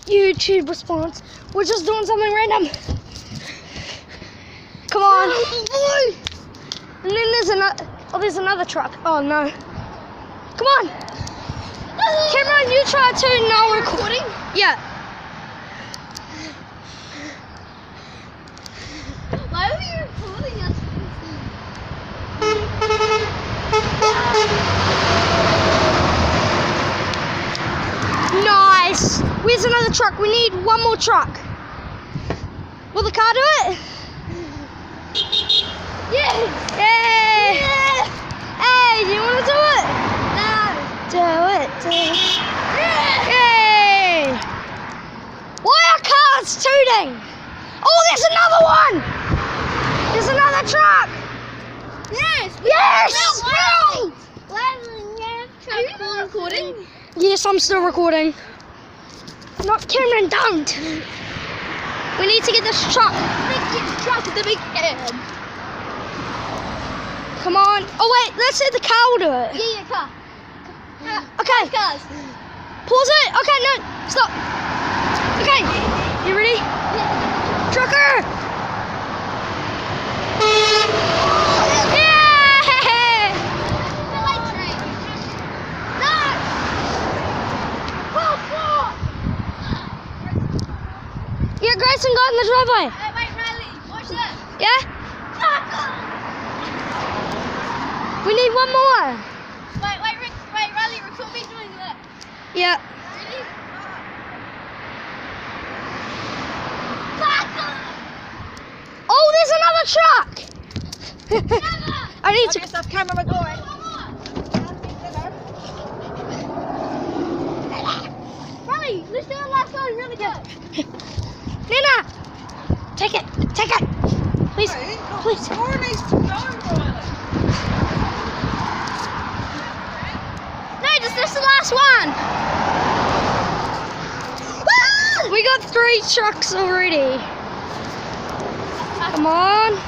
YouTube response. We're just doing something random. Come on. And then there's another. Oh, there's another truck. Oh no. Come on. Cameron, you try to. No recording. Yeah. Why are you recording us? Nice. Where's another truck? We need one more truck. Will the car do it? Yes. Yay! Yes. Hey, do you want to do it? No. Do it. Yes. Yay! Why are cars tooting? Oh, there's another one! There's another truck! Yes. Yes! Are you still recording? Yes, I'm still recording. Not Cameron, don't! We need to get this truck. Big truck with the big head. Come on. Oh wait, let's see if the car will do it. Yeah, car. Okay, Cars. pause it. Okay, no, stop. Okay, you ready? Yeah. Trucker! Yeah! The light train. No. Yeah, Grayson got in the driveway. Wait, Riley, watch this. Yeah? We need one more. Wait, Riley, record me doing that. Yeah. Ready? Oh, there's another truck. I need to. Stop camera recording. Riley, let's do the last one really good. Nina, take it. Please, please. No, this is the last one. Woo! We got 3 trucks already. Come on.